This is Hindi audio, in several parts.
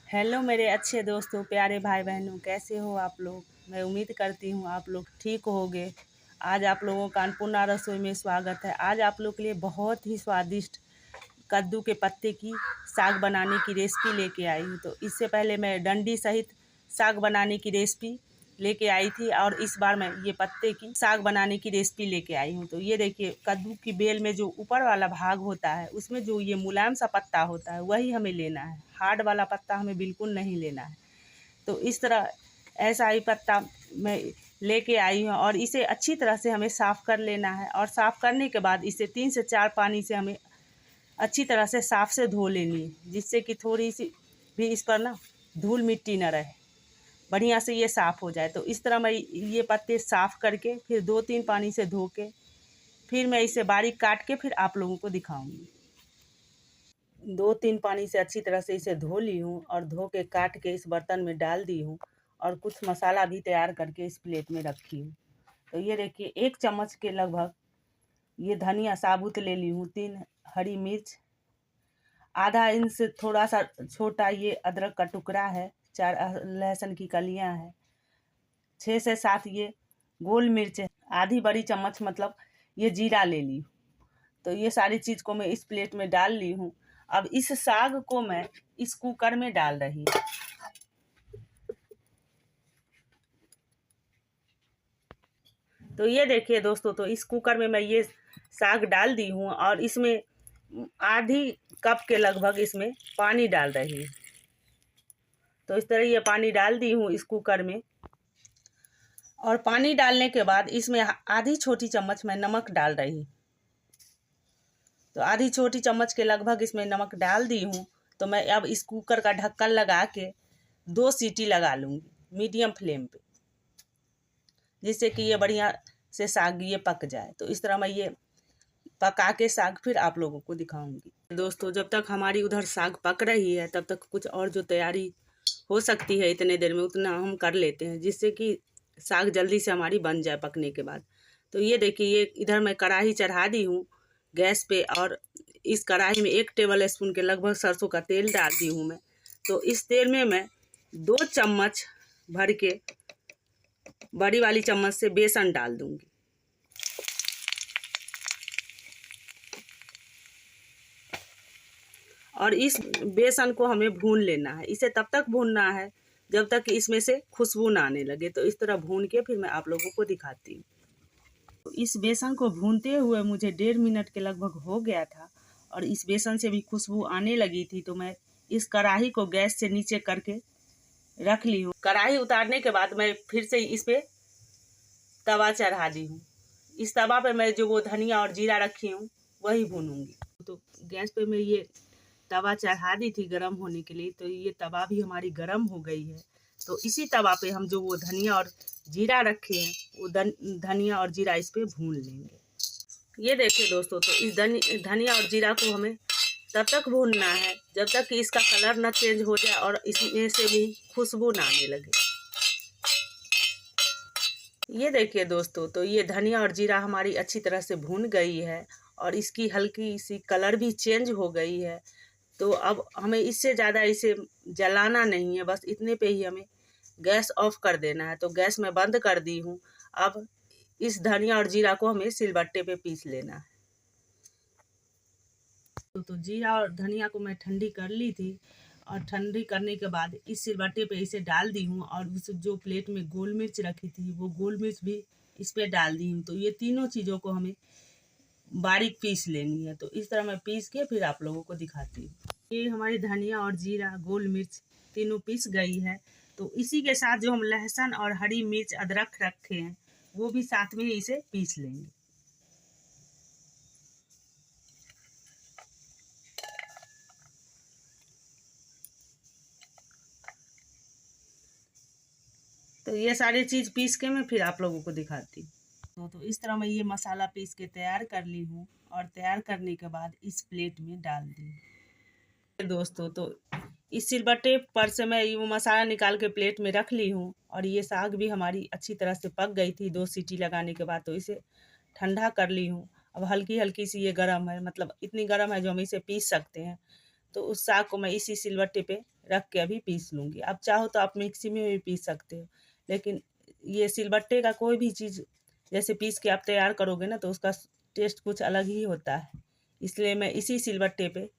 हेलो मेरे अच्छे दोस्तों, प्यारे भाई बहनों, कैसे हो आप लोग। मैं उम्मीद करती हूँ आप लोग ठीक होगे। आज आप लोगों का अन्नपूर्णा रसोई में स्वागत है। आज आप लोग के लिए बहुत ही स्वादिष्ट कद्दू के पत्ते की साग बनाने की रेसिपी लेके आई हूँ। तो इससे पहले मैं डंडी सहित साग बनाने की रेसिपी लेके आई थी और इस बार मैं ये पत्ते की साग बनाने की रेसिपी लेके आई हूँ। तो ये देखिए, कद्दू की बेल में जो ऊपर वाला भाग होता है उसमें जो ये मुलायम सा पत्ता होता है वही हमें लेना है। हार्ड वाला पत्ता हमें बिल्कुल नहीं लेना है। तो इस तरह ऐसा ही पत्ता मैं लेके आई हूँ और इसे अच्छी तरह से हमें साफ़ कर लेना है। और साफ़ करने के बाद इसे 3 से 4 पानी से हमें अच्छी तरह से साफ़ से धो लेनी है, जिससे कि थोड़ी सी भी इस पर ना धूल मिट्टी न रहे, बढ़िया से ये साफ़ हो जाए। तो इस तरह मैं ये पत्ते साफ़ करके फिर 2-3 पानी से धो के फिर मैं इसे बारीक काट के फिर आप लोगों को दिखाऊंगी। 2-3 पानी से अच्छी तरह से इसे धो ली हूँ और धो के काट के इस बर्तन में डाल दी हूँ और कुछ मसाला भी तैयार करके इस प्लेट में रखी हूँ। तो ये देखिए, 1 चम्मच के लगभग ये धनिया साबुत ले ली हूँ, 3 हरी मिर्च, आधा इंच से थोड़ा सा छोटा ये अदरक का टुकड़ा है, 4 लहसुन की कलियां हैं, 6 से 7 ये गोल मिर्च है, आधी बड़ी चम्मच मतलब ये जीरा ले ली। तो ये सारी चीज़ को मैं इस प्लेट में डाल ली हूँ। अब इस साग को मैं इस कुकर में डाल रही हूँ। तो ये देखिए दोस्तों, तो इस कुकर में मैं ये साग डाल दी हूँ और इसमें आधी कप के लगभग इसमें पानी डाल रही हूँ। तो इस तरह ये पानी डाल दी हूँ इस कुकर में। और पानी डालने के बाद इसमें आधी छोटी चम्मच मैं नमक डाल रही हूँ। तो आधी छोटी चम्मच के लगभग इसमें नमक डाल दी हूँ। तो मैं अब इस कुकर का ढक्कन लगा के 2 सीटी लगा लूँगी मीडियम फ्लेम पे, जिससे कि ये बढ़िया से साग ये पक जाए। तो इस तरह मैं ये पका के साग फिर आप लोगों को दिखाऊंगी। दोस्तों, जब तक हमारी उधर साग पक रही है तब तक कुछ और जो तैयारी हो सकती है इतने देर में उतना हम कर लेते हैं, जिससे कि साग जल्दी से हमारी बन जाए पकने के बाद। तो ये देखिए, ये इधर मैं कढ़ाई चढ़ा दी हूँ गैस पे और इस कढ़ाई में 1 टेबल स्पून के लगभग सरसों का तेल डाल दी हूँ मैं। तो इस तेल में मैं 2 चम्मच भर के बड़ी वाली चम्मच से बेसन डाल दूंगी। और इस बेसन को हमें भून लेना है। इसे तब तक भूनना है जब तक कि इसमें से खुशबू ना आने लगे। तो इस तरह भून के फिर मैं आप लोगों को दिखाती हूँ। तो इस बेसन को भूनते हुए मुझे 1.5 मिनट के लगभग हो गया था और इस बेसन से भी खुशबू आने लगी थी। तो मैं इस कढ़ाई को गैस से नीचे करके रख ली हूँ। कढ़ाई उतारने के बाद मैं फिर से इस पे तवा चढ़ा दी हूँ। इस तवा पे मैं जो वो धनिया और जीरा रखी हूँ वही भूनूंगी। तो गैस पे मैं ये तवा चढ़ा दी थी गरम होने के लिए। तो ये तवा भी हमारी गरम हो गई है। तो इसी तवा पे हम जो वो धनिया और जीरा रखे हैं वो धनिया और जीरा इस पे भून लेंगे। ये देखिए दोस्तों, तो इस धनिया और जीरा को हमें तब तक भूनना है जब तक कि इसका कलर ना चेंज हो जाए और इसमें से भी खुशबू ना आने लगे। ये देखिए दोस्तों, तो ये धनिया और जीरा हमारी अच्छी तरह से भून गई है और इसकी हल्की सी कलर भी चेंज हो गई है। तो अब हमें इससे ज़्यादा इसे जलाना नहीं है, बस इतने पे ही हमें गैस ऑफ कर देना है। तो गैस मैं बंद कर दी हूँ। अब इस धनिया और जीरा को हमें सिलबट्टे पे पीस लेना है। तो जीरा और धनिया को मैं ठंडी कर ली थी और ठंडी करने के बाद इस सिलबट्टे पे इसे डाल दी हूँ और उस जो प्लेट में गोल मिर्च रखी थी वो गोल मिर्च भी इस पे डाल दी हूँ। तो ये तीनों चीज़ों को हमें बारीक पीस लेनी है। तो इस तरह मैं पीस के फिर आप लोगों को दिखाती हूँ। ये हमारी धनिया और जीरा गोल मिर्च तीनों पीस गई है। तो इसी के साथ जो हम लहसुन और हरी मिर्च अदरक रखे हैं वो भी साथ में इसे पीस लेंगे। तो ये सारी चीज़ पीस के मैं फिर आप लोगों को दिखाती हूँ। तो इस तरह मैं ये मसाला पीस के तैयार कर ली हूँ और तैयार करने के बाद इस प्लेट में डाल दी। दोस्तों, तो इस सिलबट्टे पर से मैं ये मसाला निकाल के प्लेट में रख ली हूँ और ये साग भी हमारी अच्छी तरह से पक गई थी 2 सीटी लगाने के बाद। तो इसे ठंडा कर ली हूँ। अब हल्की हल्की सी ये गर्म है, मतलब इतनी गर्म है जो हम इसे पीस सकते हैं। तो उस साग को मैं इसी सिलबट्टे पे रख के अभी पीस लूँगी। आप चाहो तो आप मिक्सी में भी पीस सकते हो, लेकिन ये सिलबट्टे का कोई भी चीज़ जैसे पीस के आप तैयार करोगे ना तो उसका टेस्ट कुछ अलग ही होता है। इसलिए मैं इसी सिलबट्टे पे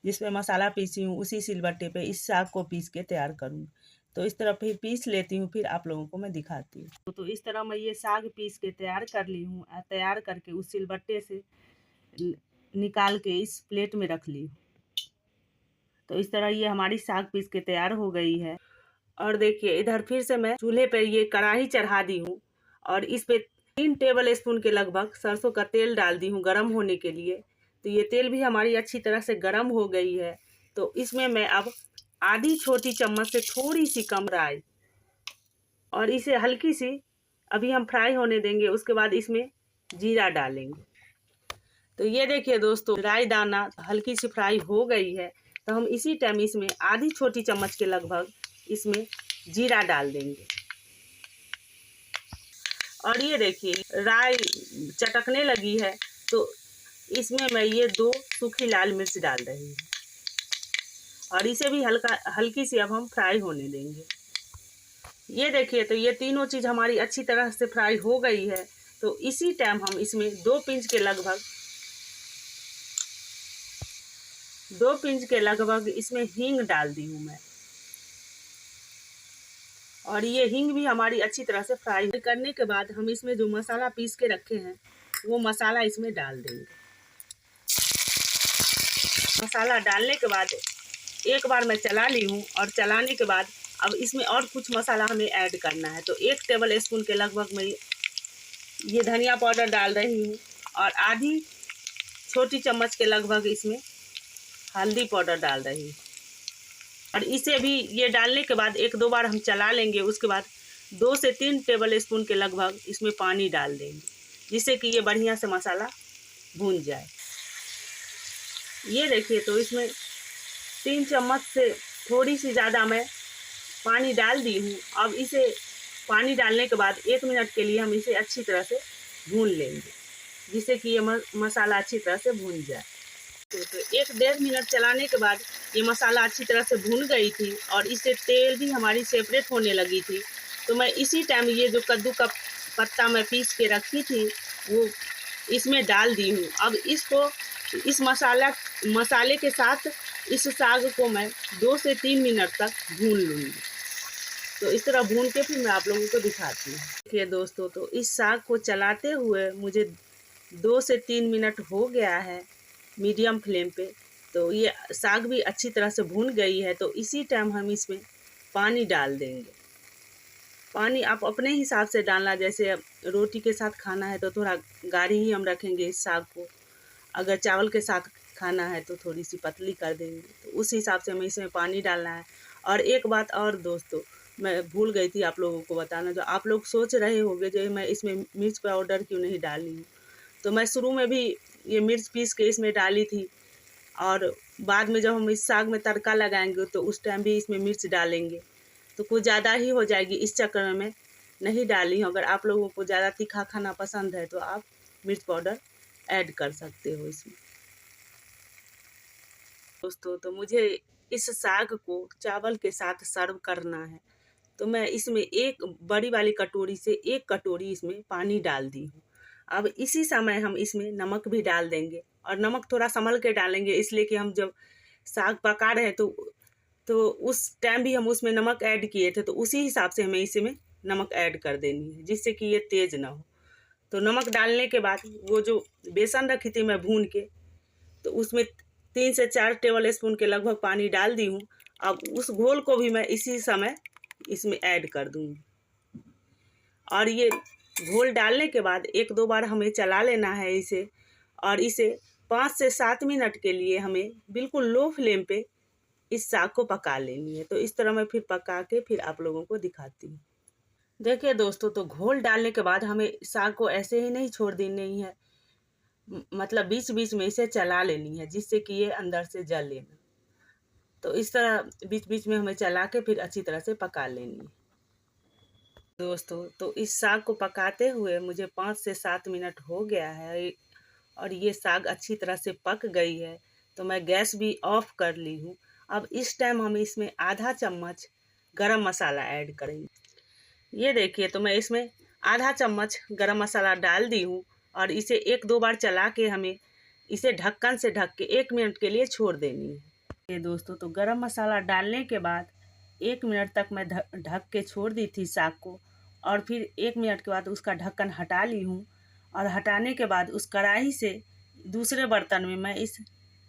जिसमें मसाला पीसी हूँ उसी सिलबट्टे पे इस साग को पीस के तैयार करूँगी। तो इस तरह फिर पीस लेती हूँ, फिर आप लोगों को मैं दिखाती हूँ। तो इस तरह मैं ये साग पीस के तैयार कर ली हूँ। तैयार करके उस सिलबट्टे से निकाल के इस प्लेट में रख ली। तो इस तरह ये हमारी साग पीस के तैयार हो गई है। और देखिए इधर फिर से मैं चूल्हे पर ये कढ़ाई चढ़ा दी हूँ और इस पे 3 टेबल स्पून के लगभग सरसों का तेल डाल दी हूँ गर्म होने के लिए। तो ये तेल भी हमारी अच्छी तरह से गर्म हो गई है। तो इसमें मैं अब आधी छोटी चम्मच से थोड़ी सी कम राई और इसे हल्की सी अभी हम फ्राई होने देंगे। उसके बाद इसमें जीरा डालेंगे। तो ये देखिए दोस्तों राई दाना हल्की सी फ्राई हो गई है। तो हम इसी टाइम इसमें आधी छोटी चम्मच के लगभग इसमें जीरा डाल देंगे। और ये देखिए राई चटकने लगी है तो इसमें मैं ये 2 सूखी लाल मिर्च डाल रही हूँ और इसे भी हल्की सी अब हम फ्राई होने देंगे। ये देखिए तो ये तीनों चीज़ हमारी अच्छी तरह से फ्राई हो गई है। तो इसी टाइम हम इसमें 2 पिंच के लगभग इसमें हींग डाल दी हूँ मैं। और ये हींग भी हमारी अच्छी तरह से फ्राई करने के बाद हम इसमें जो मसाला पीस के रखे हैं वो मसाला इसमें डाल देंगे। मसाला डालने के बाद एक बार मैं चला ली हूँ और चलाने के बाद अब इसमें और कुछ मसाला हमें ऐड करना है। तो 1 टेबल स्पून के लगभग मैं ये धनिया पाउडर डाल रही हूँ और आधी छोटी चम्मच के लगभग इसमें हल्दी पाउडर डाल रही हूँ। और इसे भी ये डालने के बाद 1-2 बार हम चला लेंगे। उसके बाद 2 से 3 टेबल स्पून के लगभग इसमें पानी डाल देंगे जिससे कि ये बढ़िया से मसाला भून जाए। ये देखिए तो इसमें 3 चम्मच से थोड़ी सी ज़्यादा मैं पानी डाल दी हूँ। अब इसे पानी डालने के बाद 1 मिनट के लिए हम इसे अच्छी तरह से भून लेंगे जिससे कि ये मसाला अच्छी तरह से भून जाए। तो 1-1.5 मिनट चलाने के बाद ये मसाला अच्छी तरह से भून गई थी और इससे तेल भी हमारी सेपरेट होने लगी थी। तो मैं इसी टाइम ये जो कद्दू का पत्ता मैं पीस के रखी थी वो इसमें डाल दी हूँ। अब इसको इस मसाले के साथ इस साग को मैं 2 से 3 मिनट तक भून लूँगी। तो इस तरह भून के फिर मैं आप लोगों को दिखाती हूँ। देखिए दोस्तों तो इस साग को चलाते हुए मुझे 2 से 3 मिनट हो गया है मीडियम फ्लेम पे। तो ये साग भी अच्छी तरह से भून गई है। तो इसी टाइम हम इसमें पानी डाल देंगे। पानी आप अपने हिसाब से डालना, जैसे रोटी के साथ खाना है तो थोड़ा गाढ़ी ही हम रखेंगे इस साग को। अगर चावल के साथ खाना है तो थोड़ी सी पतली कर देंगे। तो उस हिसाब से हमें इसमें पानी डालना है। और एक बात और दोस्तों मैं भूल गई थी आप लोगों को बताना, जो आप लोग सोच रहे होंगे जो मैं इसमें मिर्च पाउडर क्यों नहीं डाली हूँ। तो मैं शुरू में भी ये मिर्च पीस के इसमें डाली थी और बाद में जब हम इस साग में तड़का लगाएंगे तो उस टाइम भी इसमें मिर्च डालेंगे तो कुछ ज़्यादा ही हो जाएगी। इस चक्कर में मैं नहीं डाली हूँ। अगर आप लोगों को ज़्यादा तीखा खाना पसंद है तो आप मिर्च पाउडर ऐड कर सकते हो इसमें। दोस्तों तो मुझे इस साग को चावल के साथ सर्व करना है तो मैं इसमें एक बड़ी वाली कटोरी से 1 कटोरी इसमें पानी डाल दी हूँ। अब इसी समय हम इसमें नमक भी डाल देंगे और नमक थोड़ा संभल के डालेंगे इसलिए कि हम जब साग पका रहे हैं तो उस टाइम भी हम उसमें नमक ऐड किए थे तो उसी हिसाब से हमें इसमें नमक ऐड कर देनी है जिससे कि ये तेज़ ना हो। तो नमक डालने के बाद वो जो बेसन रखी थी मैं भून के तो उसमें 3 से 4 टेबल स्पून के लगभग पानी डाल दी हूँ। अब उस घोल को भी मैं इसी समय इसमें ऐड कर दूँगी और ये घोल डालने के बाद 1-2 बार हमें चला लेना है इसे और इसे 5 से 7 मिनट के लिए हमें बिल्कुल लो फ्लेम पे इस साग को पका लेनी है। तो इस तरह मैं फिर पका के फिर आप लोगों को दिखाती हूँ। देखिए दोस्तों तो घोल डालने के बाद हमें साग को ऐसे ही नहीं छोड़ देनी है, मतलब बीच बीच में इसे चला लेनी है जिससे कि ये अंदर से जल लेना। तो इस तरह बीच बीच में हमें चला के फिर अच्छी तरह से पका लेनी है। दोस्तों तो इस साग को पकाते हुए मुझे 5 से 7 मिनट हो गया है और ये साग अच्छी तरह से पक गई है। तो मैं गैस भी ऑफ कर ली हूँ अब इस टाइम हम इसमें आधा चम्मच गरम मसाला ऐड करेंगे। ये देखिए, तो मैं इसमें आधा चम्मच गरम मसाला डाल दी हूँ और इसे 1-2 बार चला के हमें इसे ढक्कन से ढक के 1 मिनट के लिए छोड़ देनी है। ये दोस्तों, तो गरम मसाला डालने के बाद 1 मिनट तक मैं ढक के छोड़ दी थी साग को, और फिर 1 मिनट के बाद उसका ढक्कन हटा ली हूँ। और हटाने के बाद उस कढ़ाई से दूसरे बर्तन में मैं इस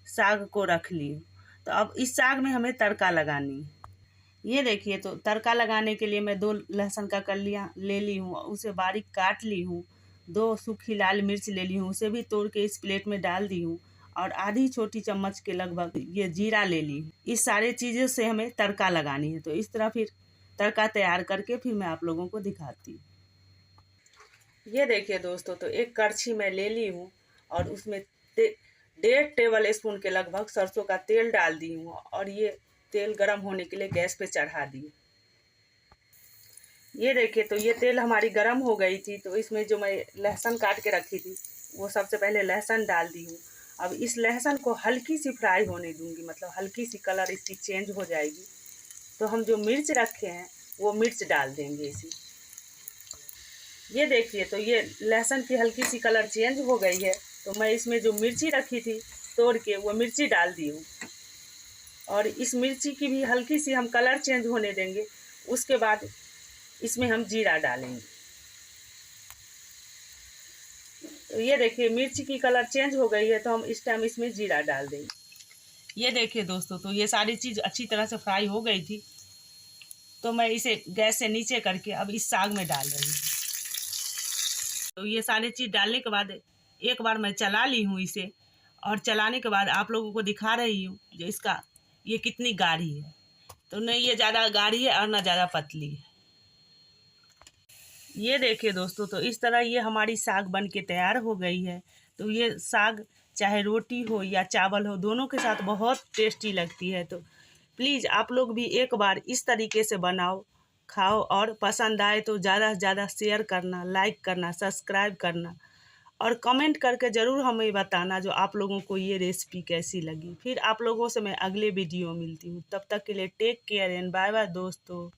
साग को रख ली हूँ। तो अब इस साग में हमें तड़का लगानी है। ये देखिए, तो तड़का लगाने के लिए मैं 2 लहसुन का कलियाँ ले ली हूँ, उसे बारीक काट ली हूँ। 2 सूखी लाल मिर्च ले ली हूँ, उसे भी तोड़ के इस प्लेट में डाल दी हूँ। और आधी छोटी चम्मच के लगभग ये जीरा ले ली हूँ। इस सारे चीज़ों से हमें तड़का लगानी है। तो इस तरह फिर तड़का तैयार करके फिर मैं आप लोगों को दिखाती हूँ। ये देखिए दोस्तों, तो एक कड़छी मैं ले ली हूँ और उसमें 1.5 टेबल स्पून के लगभग सरसों का तेल डाल दी हूँ, और ये तेल गरम होने के लिए गैस पे चढ़ा दी। ये देखिए, तो ये तेल हमारी गरम हो गई थी। तो इसमें जो मैं लहसुन काट के रखी थी वो सबसे पहले लहसुन डाल दी हूँ। अब इस लहसुन को हल्की सी फ्राई होने दूंगी, मतलब हल्की सी कलर इसकी चेंज हो जाएगी। तो हम जो मिर्च रखे हैं वो मिर्च डाल देंगे इसी। ये देखिए, तो ये लहसुन की हल्की सी कलर चेंज हो गई है। तो मैं इसमें जो मिर्ची रखी थी तोड़ के वो मिर्ची डाल दी हूँ, और इस मिर्ची की भी हल्की सी हम कलर चेंज होने देंगे। उसके बाद इसमें हम जीरा डालेंगे। तो ये देखिए, मिर्ची की कलर चेंज हो गई है, तो हम इस टाइम इसमें जीरा डाल देंगे। ये देखिए दोस्तों, तो ये सारी चीज़ अच्छी तरह से फ्राई हो गई थी। तो मैं इसे गैस से नीचे करके अब इस साग में डाल रही हूँ। तो ये सारी चीज़ डालने के बाद एक बार मैं चला ली हूँ इसे, और चलाने के बाद आप लोगों को दिखा रही हूँ जो इसका ये कितनी गाढ़ी है। तो न ये ज़्यादा गाढ़ी है और न ज़्यादा पतली है। ये देखिए दोस्तों, तो इस तरह ये हमारी साग बन के तैयार हो गई है। तो ये साग चाहे रोटी हो या चावल हो, दोनों के साथ बहुत टेस्टी लगती है। तो प्लीज़ आप लोग भी एक बार इस तरीके से बनाओ, खाओ, और पसंद आए तो ज़्यादा से ज़्यादा शेयर करना, लाइक करना, सब्सक्राइब करना, और कमेंट करके ज़रूर हमें बताना जो आप लोगों को ये रेसिपी कैसी लगी। फिर आप लोगों से मैं अगले वीडियो मिलती हूँ। तब तक के लिए take care and bye bye दोस्तों।